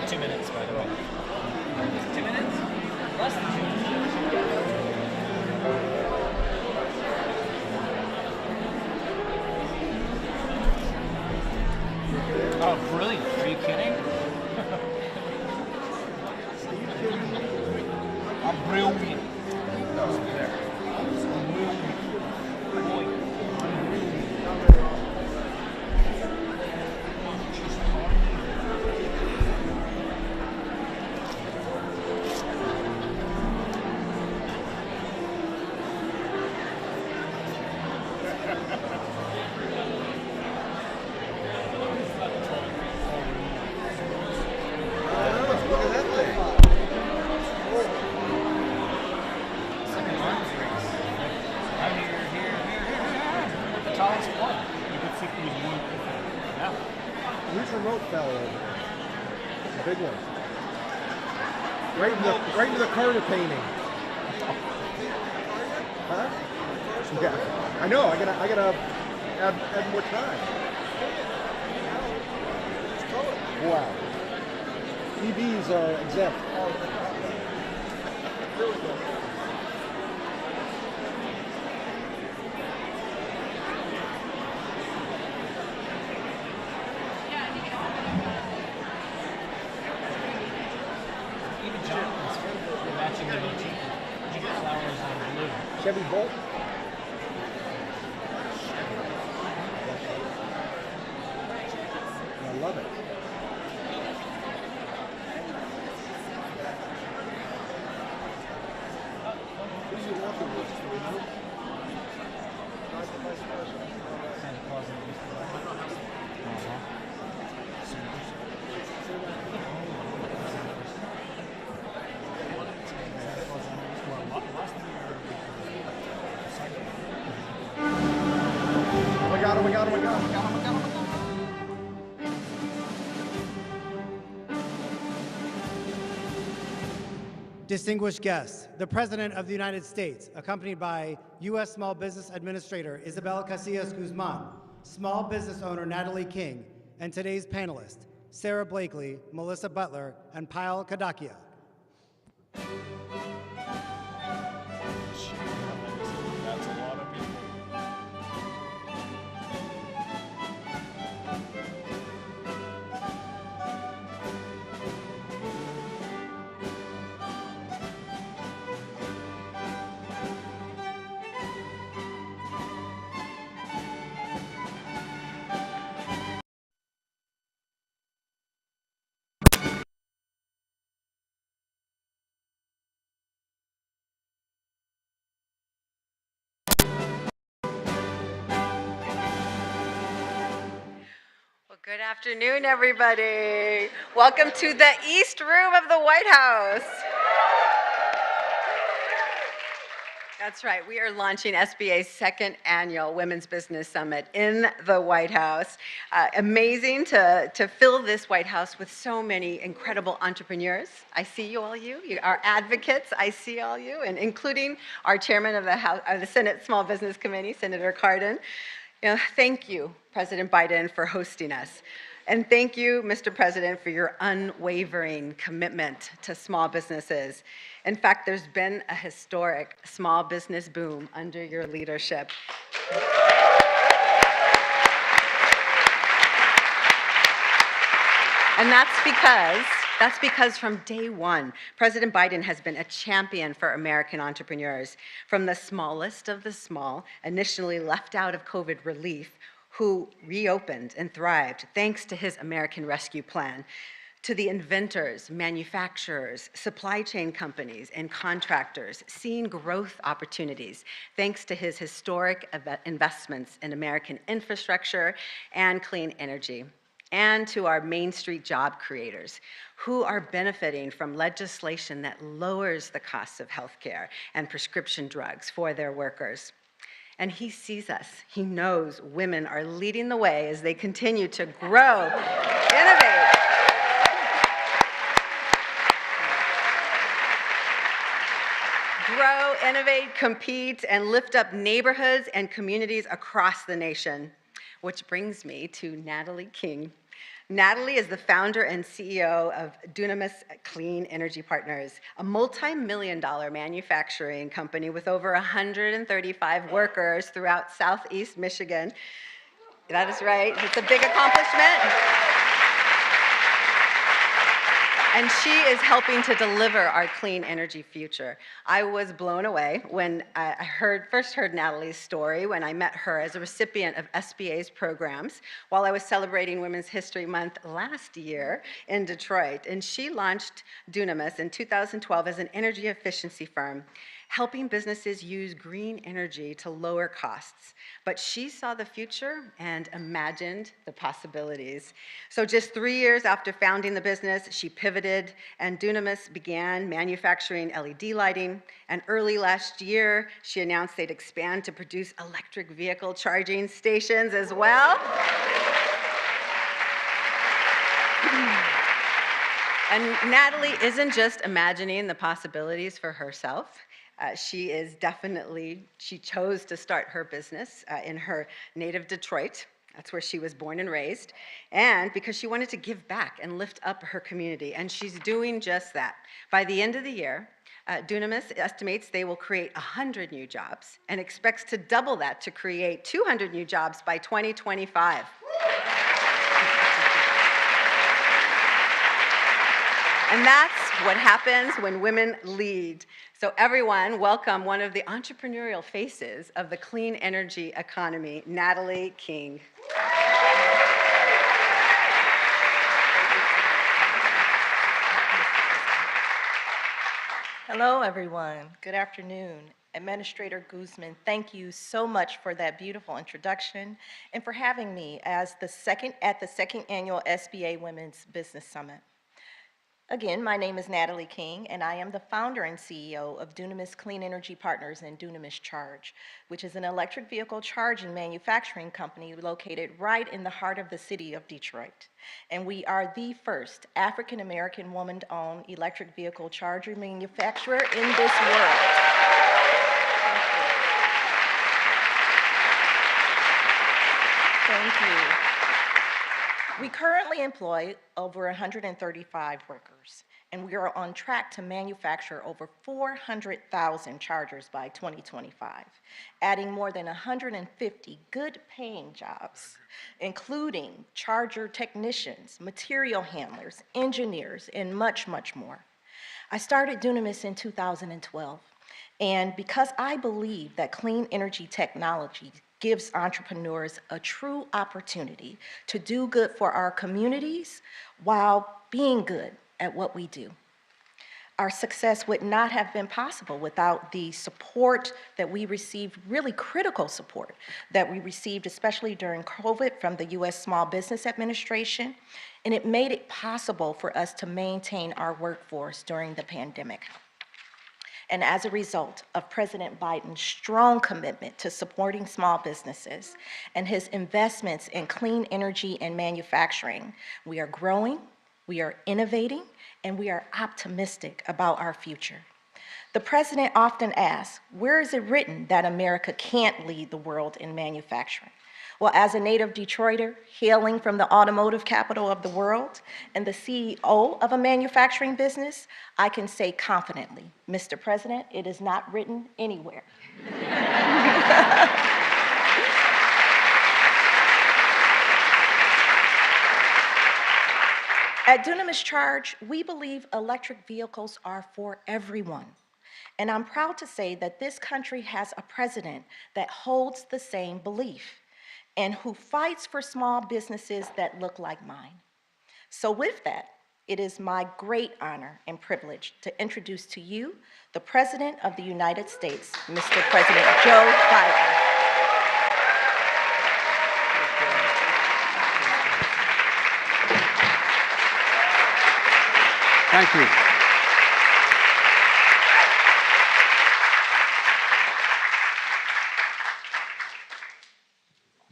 2 minutes, by the way. 2 minutes? Less than 2 minutes. Oh, brilliant. Are you kidding? I'm brilliant. There. Whose remote fell over? The big one. Right into the Carter painting. Huh? Yeah. I know. I gotta add more time. Wow. EVs are exempt. Chevy Bolt. I love it. Who's he walking with? Do we know? Santa Claus and We got him. Distinguished guests, the President of the United States, accompanied by U.S. Small Business Administrator Isabel Casillas Guzman, small business owner Natalie King, and today's panelists, Sarah Blakely, Melissa Butler, and Payal Kadakia. That's a lot of people. Good afternoon, everybody. Welcome to the East Room of the White House. That's right. We are launching SBA's second annual Women's Business Summit in the White House. Amazing to fill this White House with so many incredible entrepreneurs. I see you all, you are advocates. I see all you, and including our chairman of the Senate Small Business Committee, Senator Cardin. Thank you, President Biden, for hosting us. And thank you, Mr. President, for your unwavering commitment to small businesses. In fact, there's been a historic small business boom under your leadership. And that's because from day one, President Biden has been a champion for American entrepreneurs, from the smallest of the small, initially left out of COVID relief, who reopened and thrived thanks to his American Rescue Plan, to the inventors, manufacturers, supply chain companies, and contractors seeing growth opportunities thanks to his historic investments in American infrastructure and clean energy, and to our Main Street job creators who are benefiting from legislation that lowers the costs of healthcare and prescription drugs for their workers. And he sees us. He knows women are leading the way as they continue to grow, innovate, compete, and lift up neighborhoods and communities across the nation. Which brings me to Natalie King. Natalie is the founder and CEO of Dunamis Clean Energy Partners, a multi-million-dollar manufacturing company with over 135 workers throughout Southeast Michigan. That is right. It's a big accomplishment. And she is helping to deliver our clean energy future. I was blown away when I first heard Natalie's story when I met her as a recipient of SBA's programs while I was celebrating Women's History Month last year in Detroit. And she launched Dunamis in 2012 as an energy efficiency firm, helping businesses use green energy to lower costs. But she saw the future and imagined the possibilities. So just 3 years after founding the business, she pivoted, and Dunamis began manufacturing LED lighting. And early last year, she announced they'd expand to produce electric vehicle charging stations as well. And Natalie isn't just imagining the possibilities for herself. She chose to start her business in her native Detroit. That's where she was born and raised. And because she wanted to give back and lift up her community. And she's doing just that. By the end of the year, Dunamis estimates they will create 100 new jobs and expects to double that to create 200 new jobs by 2025. And that's what happens when women lead. So everyone, welcome one of the entrepreneurial faces of the clean energy economy, Natalie King. Hello, everyone. Good afternoon. Administrator Guzman, thank you so much for that beautiful introduction and for having me at the second annual SBA Women's Business Summit. Again, my name is Natalie King, and I am the founder and CEO of Dunamis Clean Energy Partners and Dunamis Charge, which is an electric vehicle charging manufacturing company located right in the heart of the city of Detroit. And we are the first African-American woman-owned electric vehicle charger manufacturer in this world. Thank you. We currently employ over 135 workers, and we are on track to manufacture over 400,000 chargers by 2025, adding more than 150 good-paying jobs, including charger technicians, material handlers, engineers, and much, much more. I started Dunamis in 2012, and because I believe that clean energy technology gives entrepreneurs a true opportunity to do good for our communities while being good at what we do. Our success would not have been possible without the support that we received, really critical support that we received, especially during COVID from the U.S. Small Business Administration, and it made it possible for us to maintain our workforce during the pandemic. And as a result of President Biden's strong commitment to supporting small businesses and his investments in clean energy and manufacturing, we are growing, we are innovating, and we are optimistic about our future. The president often asks, where is it written that America can't lead the world in manufacturing? Well, as a native Detroiter, hailing from the automotive capital of the world and the CEO of a manufacturing business, I can say confidently, Mr. President, it is not written anywhere. At Dunamis Charge, we believe electric vehicles are for everyone. And I'm proud to say that this country has a president that holds the same belief and who fights for small businesses that look like mine. So with that, it is my great honor and privilege to introduce to you the President of the United States, Mr. President Joe Biden. Thank you.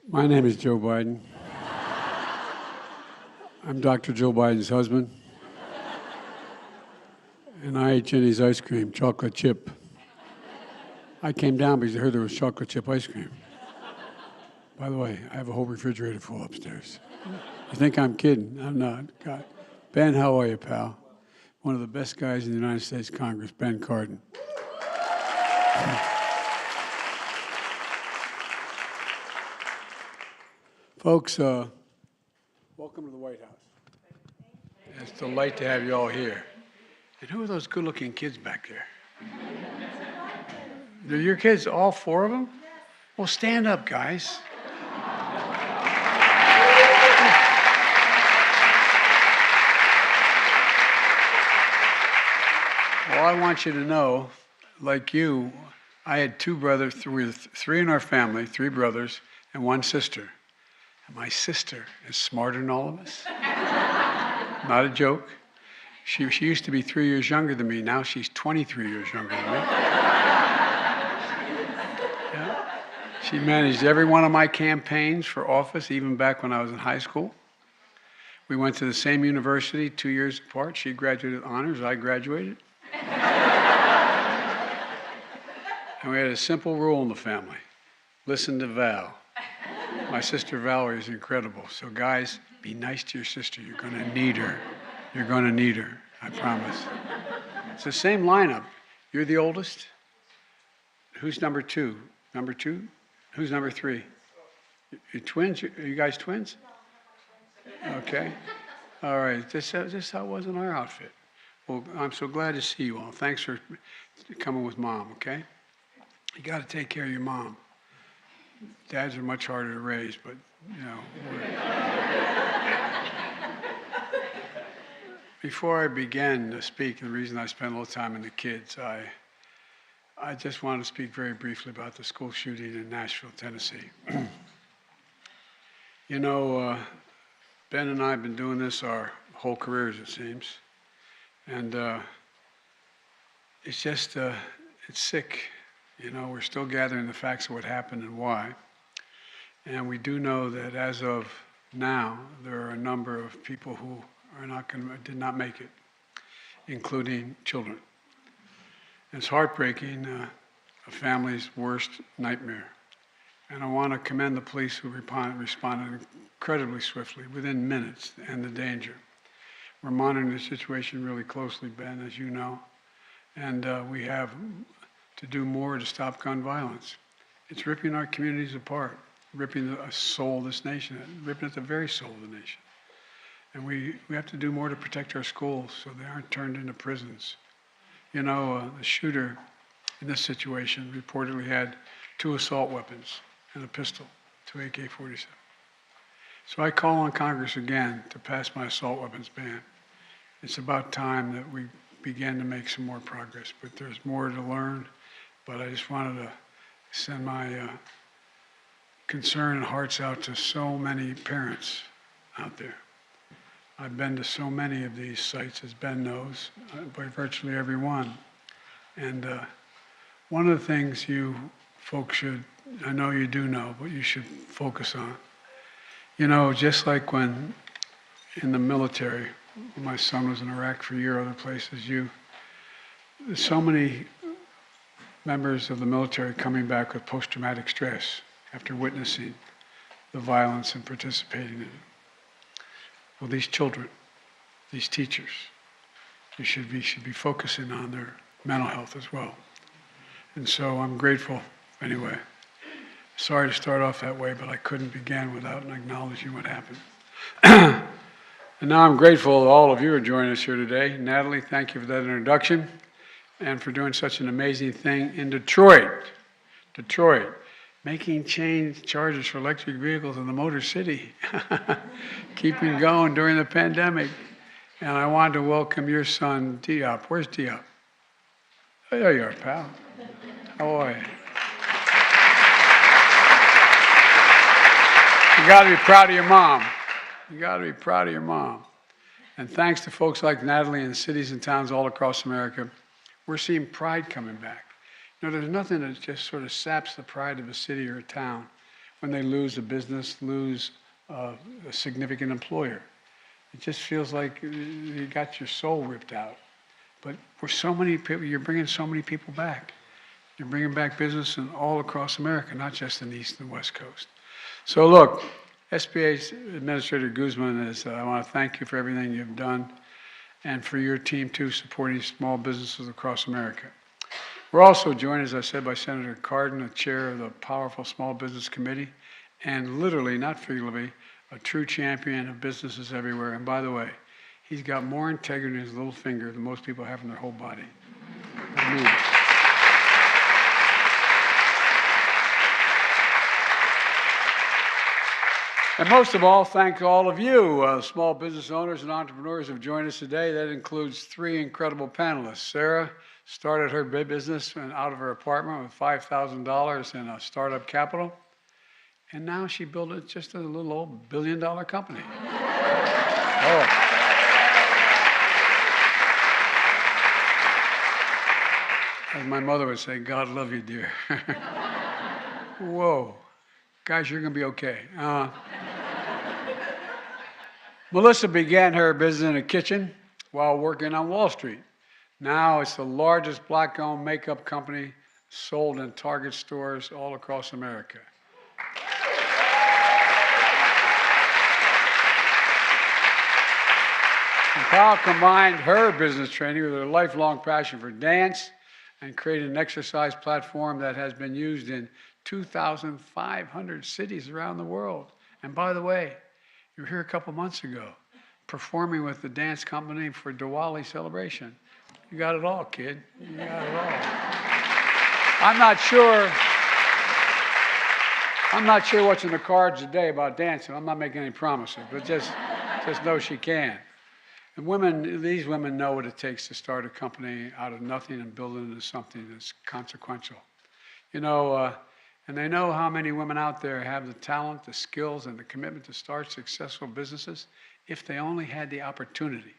My name is Joe Biden. I'm Dr. Joe Biden's husband. And I ate Jenny's ice cream, chocolate chip. I came down because I heard there was chocolate chip ice cream. By the way, I have a whole refrigerator full upstairs. You think I'm kidding? I'm not. God. Ben, how are you, pal? One of the best guys in the United States Congress, Ben Cardin. Folks, welcome to the White House. It's a delight to have you all here. And who are those good-looking kids back there? They're your kids, all four of them? Well, stand up, guys. Well, I want you to know, like you, I had two brothers, we were three in our family, three brothers, and one sister. And my sister is smarter than all of us. Not a joke. She used to be 3 years younger than me. Now she's 23 years younger than me. Yeah. She managed every one of my campaigns for office, even back when I was in high school. We went to the same university 2 years apart. She graduated with honors. I graduated. And we had a simple rule in the family. Listen to Val. My sister Valerie is incredible. So guys, be nice to your sister. You're going to need her. You're going to need her. I promise. It's the same lineup. You're the oldest. Who's number two? Number two? Who's number three? You're twins? Are you guys twins? Okay. All right. This how it was in our outfit. Well, I'm so glad to see you all. Thanks for coming with Mom, okay? You got to take care of your mom. Dads are much harder to raise, but, you know. Before I begin to speak, the reason I spend a little time in the kids, I just want to speak very briefly about the school shooting in Nashville, Tennessee. You know, Ben and I have been doing this our whole careers, it seems. And it's just, it's sick. You know, we're still gathering the facts of what happened and why. And we do know that as of now, there are a number of people who did not make it, including children. And it's heartbreaking, a family's worst nightmare. And I want to commend the police who responded incredibly swiftly, within minutes, to end the danger. We're monitoring the situation really closely, Ben, as you know. And we have to do more to stop gun violence. It's ripping our communities apart, ripping the soul of this nation, ripping at the very soul of the nation. And we have to do more to protect our schools so they aren't turned into prisons. You know, the shooter in this situation reportedly had 2 assault weapons and a pistol, 2 AK-47. So I call on Congress again to pass my assault weapons ban. It's about time that we begin to make some more progress, but there's more to learn. But I just wanted to send my concern and hearts out to so many parents out there. I've been to so many of these sites, as Ben knows, by virtually every one. And one of the things you folks should, I know you do know, but you should focus on. You know, just like when in the military, my son was in Iraq for a year, other places, there's so many members of the military coming back with post-traumatic stress after witnessing the violence and participating in it. Well, these children, these teachers, you should be focusing on their mental health as well. And so I'm grateful anyway. Sorry to start off that way, but I couldn't begin without acknowledging what happened. And now I'm grateful that all of you are joining us here today. Natalie, thank you for that introduction and for doing such an amazing thing in Detroit. Detroit, making chargers for electric vehicles in the Motor City, keeping going during the pandemic. And I wanted to welcome your son, Diop. Where's Diop? Oh, there you are, pal. How are you? You got to be proud of your mom. You got to be proud of your mom. And thanks to folks like Natalie in cities and towns all across America, we're seeing pride coming back. You know, there's nothing that just sort of saps the pride of a city or a town when they lose a business, lose a significant employer. It just feels like you got your soul ripped out. But for so many people, you're bringing so many people back. You're bringing back business all across America, not just in the East and West Coast. So look, SBA's Administrator Guzman, I want to thank you for everything you've done and for your team too, supporting small businesses across America. We're also joined, as I said, by Senator Cardin, the chair of the powerful Small Business Committee, and literally, not figuratively, a true champion of businesses everywhere. And by the way, he's got more integrity in his little finger than most people have in their whole body. I mean, and most of all, thank all of you, small business owners and entrepreneurs who have joined us today. That includes 3 incredible panelists. Sarah started her business out of her apartment with $5,000 in a startup capital, and now she built it just a little old billion-dollar company. Oh. As my mother would say, God love you, dear. Whoa. Guys, you're going to be okay. Melissa began her business in a kitchen while working on Wall Street. Now it's the largest black-owned makeup company sold in Target stores all across America. And Powell combined her business training with her lifelong passion for dance and created an exercise platform that has been used in 2,500 cities around the world. And by the way, you were here a couple months ago, performing with the dance company for Diwali celebration. You got it all, kid. You got it all. I'm not sure what's in the cards today about dancing. I'm not making any promises, but just know she can. And these women know what it takes to start a company out of nothing and build it into something that's consequential. You know, and they know how many women out there have the talent, the skills, and the commitment to start successful businesses if they only had the opportunity.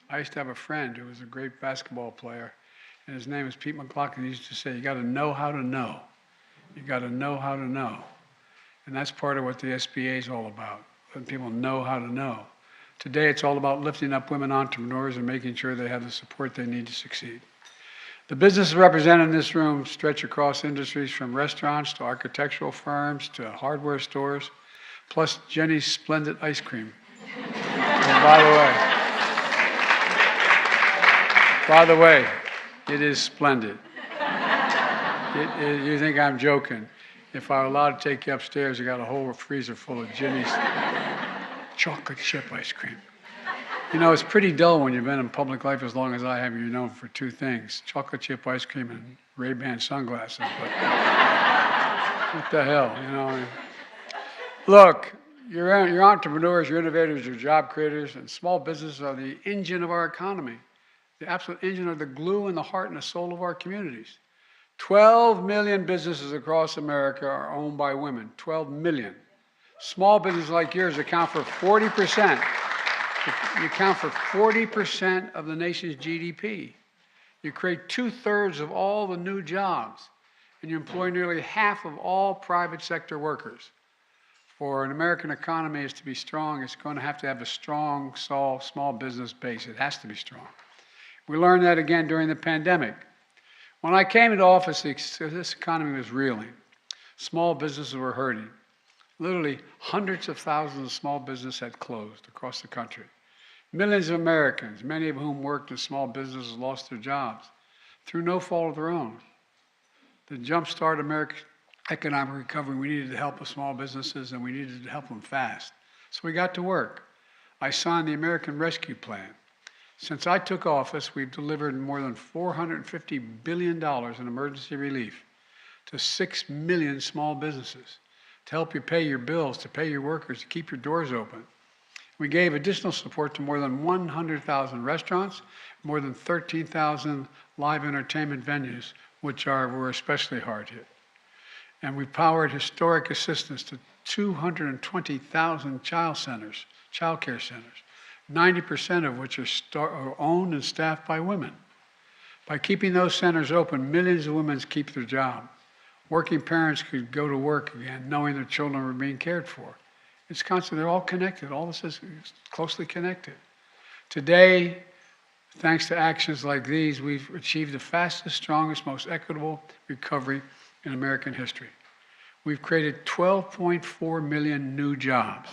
I used to have a friend who was a great basketball player, and his name was Pete McLaughlin. He used to say, you got to know how to know. You got to know how to know. And that's part of what the SBA is all about, letting people know how to know. Today, it's all about lifting up women entrepreneurs and making sure they have the support they need to succeed. The businesses represented in this room stretch across industries from restaurants to architectural firms to hardware stores, plus Jenny's splendid ice cream. And by the way, it is splendid. You think I'm joking. If I were allowed to take you upstairs, I got a whole freezer full of Jenny's chocolate chip ice cream. You know, it's pretty dull when you've been in public life as long as I have. You're known for 2 things, chocolate chip ice cream and Ray-Ban sunglasses. But what the hell, you know? Look, you're entrepreneurs, you're innovators, you're job creators, and small businesses are the engine of our economy. The absolute engine are the glue and the heart and the soul of our communities. 12 million businesses across America are owned by women, 12 million. Small businesses like yours account for 40%. You account for 40% of the nation's GDP. You create 2/3 of all the new jobs, and you employ nearly half of all private sector workers. For an American economy is to be strong, it's going to have a strong small business base. It has to be strong. We learned that again during the pandemic. When I came into office, this economy was reeling. Small businesses were hurting. Literally hundreds of thousands of small businesses had closed across the country. Millions of Americans, many of whom worked in small businesses, lost their jobs through no fault of their own. To jumpstart America's economic recovery, we needed to help the small businesses, and we needed to help them fast. So we got to work. I signed the American Rescue Plan. Since I took office, we've delivered more than $450 billion in emergency relief to 6 million small businesses to help you pay your bills, to pay your workers, to keep your doors open. We gave additional support to more than 100,000 restaurants, more than 13,000 live entertainment venues, which were especially hard hit. And we powered historic assistance to 220,000 child care centers, 90% of which are owned and staffed by women. By keeping those centers open, millions of women keep their job. Working parents could go to work again, knowing their children were being cared for. It's constant. They're all connected. All this is closely connected. Today, thanks to actions like these, we've achieved the fastest, strongest, most equitable recovery in American history. we've created 12.4 million new jobs.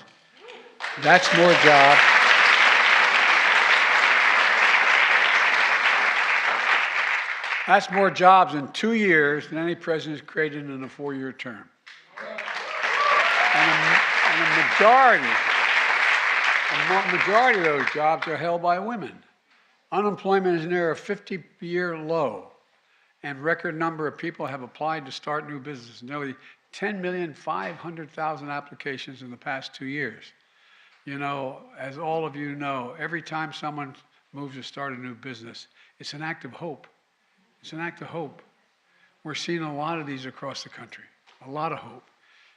That's more jobs. That's more jobs in 2 years than any president has created in a 4-year term. And a majority of those jobs are held by women. Unemployment is near a 50-year low, and record number of people have applied to start new businesses. Nearly 10,500,000 applications in the past 2 years. You know, as all of you know, every time someone moves to start a new business, it's an act of hope. It's an act of hope. We're seeing a lot of these across the country, a lot of hope.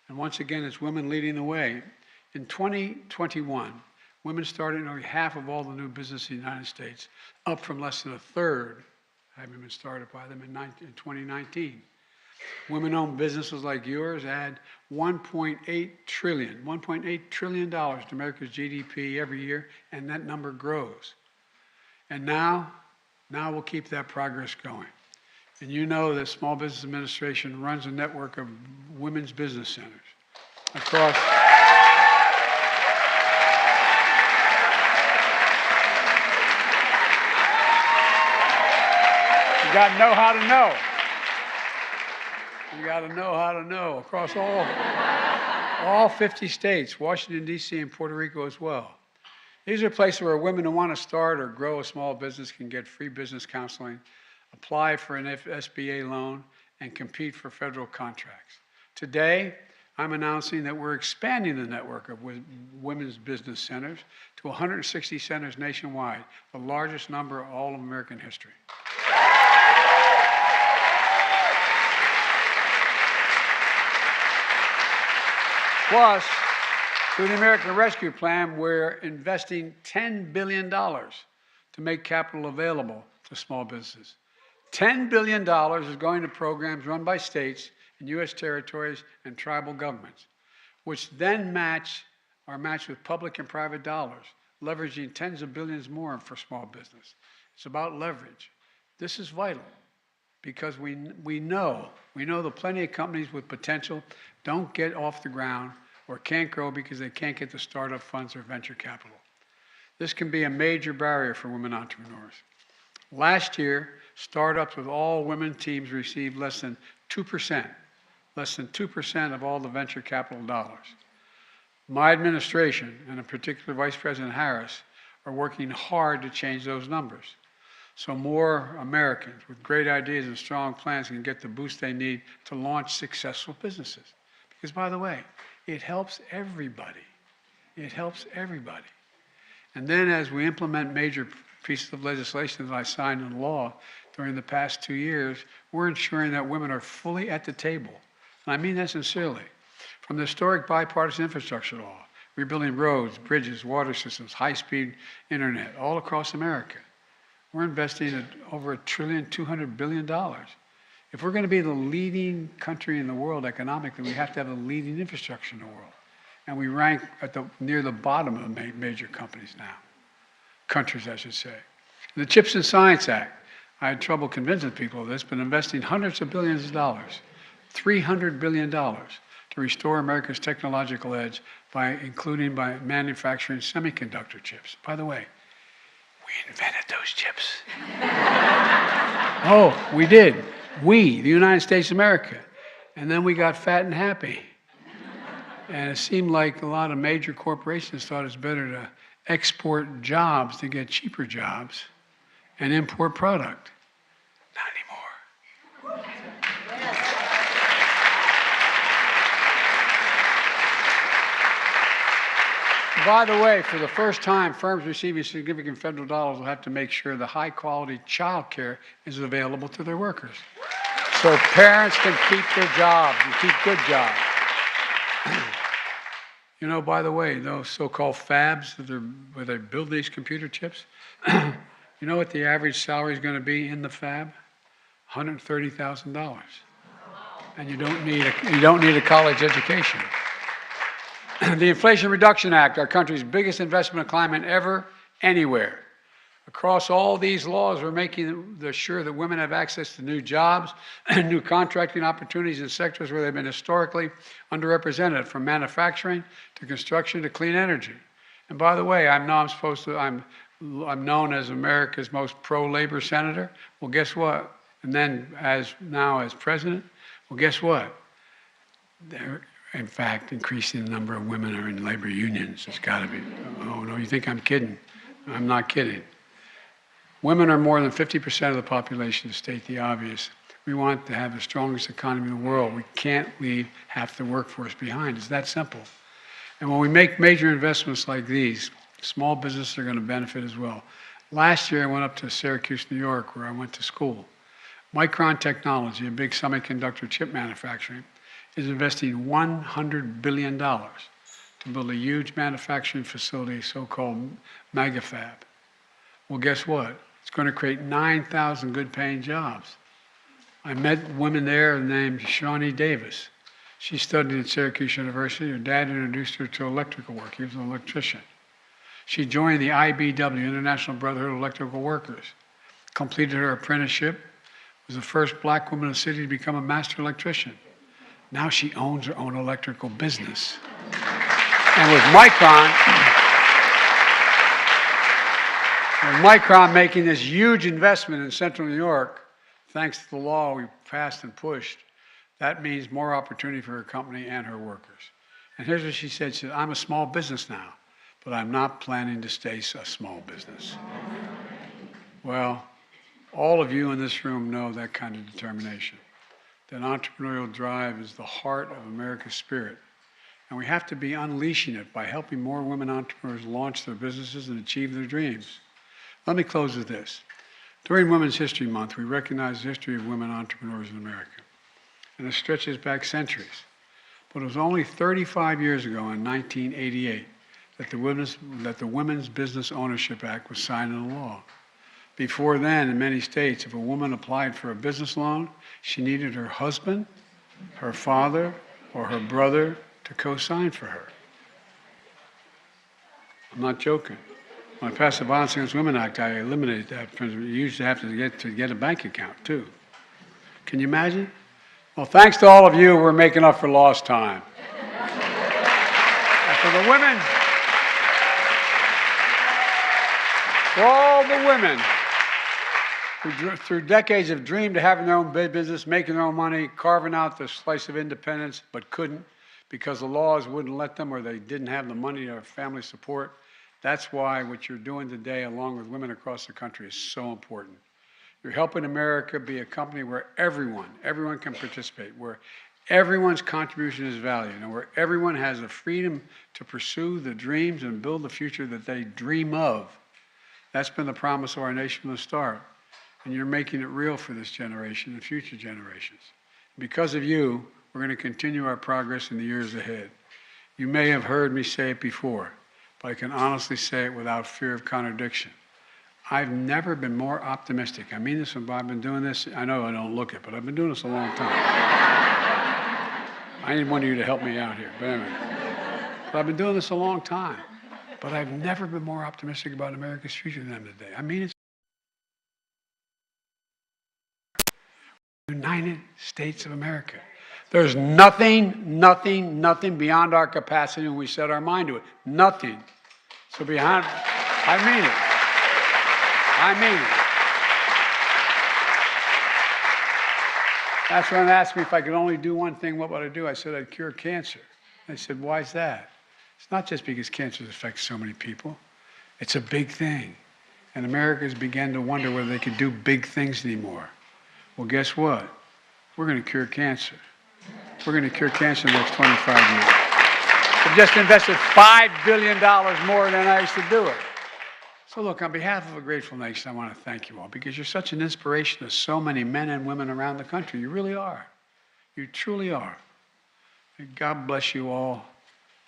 And once again, it's women leading the way. In 2021, women started nearly half of all the new business in the United States, up from less than a third having been started by them in 2019. Women-owned businesses like yours add $1.8 trillion to America's GDP every year, and that number grows. And now we'll keep that progress going. And you know that Small Business Administration runs a network of women's business centers across. You got to know how to know. You got to know how to know across all 50 states, Washington, D.C., and Puerto Rico as well. These are places where women who want to start or grow a small business can get free business counseling, apply for an SBA loan, and compete for federal contracts. Today, I'm announcing that we're expanding the network of women's business centers to 160 centers nationwide, the largest number in all of American history. Plus, through the American Rescue Plan, we're investing $10 billion to make capital available to small businesses. $10 billion is going to programs run by states and U.S. territories and tribal governments, which then are matched with public and private dollars, leveraging tens of billions more for small business. It's about leverage. This is vital because we know that plenty of companies with potential don't get off the ground or can't grow because they can't get the startup funds or venture capital. This can be a major barrier for women entrepreneurs. Last year, startups with all women teams received less than 2% of all the venture capital dollars. My administration, and in particular Vice President Harris, are working hard to change those numbers so more Americans with great ideas and strong plans can get the boost they need to launch successful businesses. Because, by the way, it helps everybody. It helps everybody. And then as we implement major pieces of legislation that I signed into law during the past 2 years, we're ensuring that women are fully at the table. And I mean that sincerely. From the historic bipartisan infrastructure law, rebuilding roads, bridges, water systems, high-speed internet, all across America. We're investing at over $1.2 billion. If we're going to be the leading country in the world economically, we have to have the leading infrastructure in the world. And we rank at near the bottom of the major countries, I should say. The CHIPS and Science Act, I had trouble convincing people of this, but investing hundreds of billions of dollars, $300 billion, to restore America's technological edge including by manufacturing semiconductor chips. By the way, we invented those chips. Oh, we did. We, the United States of America. And then we got fat and happy. And it seemed like a lot of major corporations thought it's better to export jobs to get cheaper jobs and import product. Not anymore. By the way, for the first time, firms receiving significant federal dollars will have to make sure the high-quality child care is available to their workers. So parents can keep their jobs and keep good jobs. You know, by the way, those so-called fabs where they build these computer chips, you know what the average salary is going to be in the fab? $130,000. And you don't need a college education. The Inflation Reduction Act, our country's biggest investment in climate ever, anywhere. Across all these laws, we're making sure that women have access to new jobs and new contracting opportunities in sectors where they've been historically underrepresented, from manufacturing to construction to clean energy. And by the way, I'm known as America's most pro-labor senator. Well, guess what? And then as president, well, guess what? They're, in fact, increasing the number of women who are in labor unions. It's got to be. Oh, no, you think I'm kidding? I'm not kidding. Women are more than 50% of the population, to state the obvious. We want to have the strongest economy in the world. We can't leave half the workforce behind. It's that simple. And when we make major investments like these, small businesses are going to benefit as well. Last year, I went up to Syracuse, New York, where I went to school. Micron Technology, a big semiconductor chip manufacturing, is investing $100 billion to build a huge manufacturing facility, so-called MegaFab. Well, guess what? It's going to create 9,000 good-paying jobs. I met women there named Shawnee Davis. She studied at Syracuse University. Her dad introduced her to electrical work. He was an electrician. She joined the IBW, International Brotherhood of Electrical Workers, completed her apprenticeship, was the first black woman in the city to become a master electrician. Now she owns her own electrical business. And with Micron making this huge investment in Central New York, thanks to the law we passed and pushed, that means more opportunity for her company and her workers. And here's what she said. She said, I'm a small business now, but I'm not planning to stay a small business. Well, all of you in this room know that kind of determination. That entrepreneurial drive is the heart of America's spirit. And we have to be unleashing it by helping more women entrepreneurs launch their businesses and achieve their dreams. Let me close with this. During Women's History Month, we recognize the history of women entrepreneurs in America. And it stretches back centuries. But it was only 35 years ago, in 1988, that the Women's Business Ownership Act was signed into law. Before then, in many states, if a woman applied for a business loan, she needed her husband, her father, or her brother to co-sign for her. I'm not joking. When I passed the Violence Against Women Act, I eliminated that. You used to have to get a bank account, too. Can you imagine? Well, thanks to all of you, we're making up for lost time. And for the women, for all the women who through decades have dreamed of having their own business, making their own money, carving out the slice of independence, but couldn't because the laws wouldn't let them or they didn't have the money or family support. That's why what you're doing today, along with women across the country, is so important. You're helping America be a company where everyone can participate, where everyone's contribution is valued, and where everyone has the freedom to pursue the dreams and build the future that they dream of. That's been the promise of our nation from the start. And you're making it real for this generation and future generations. Because of you, we're going to continue our progress in the years ahead. You may have heard me say it before, but I can honestly say it without fear of contradiction. I've never been more optimistic. I mean this when I've been doing this. I know I don't look it, but I've been doing this a long time. I need one of you to help me out here. But anyway, I've been doing this a long time. But I've never been more optimistic about America's future than I am today. I mean, it's United States of America. There's nothing beyond our capacity when we set our mind to it. Nothing. So I mean it. That's when they asked me if I could only do one thing, what would I do? I said I'd cure cancer. They said, why is that? It's not just because cancer affects so many people. It's a big thing. And Americans began to wonder whether they could do big things anymore. Well, guess what? We're going to cure cancer. We're going to cure cancer in the next 25 years. We've just invested $5 billion more than I used to do it. So look, on behalf of a grateful nation, I want to thank you all because you're such an inspiration to so many men and women around the country. You really are. You truly are. May God bless you all,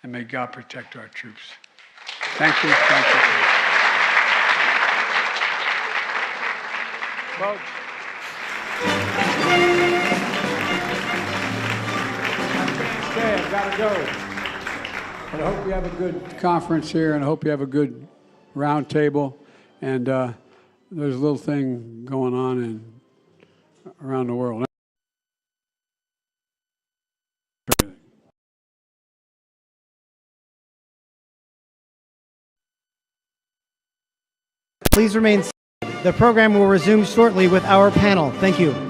and may God protect our troops. Thank you. Thank you. Well, I've got to go. But I hope you have a good conference here, and I hope you have a good round table. And there's a little thing going on around the world. Please remain seated. The program will resume shortly with our panel. Thank you.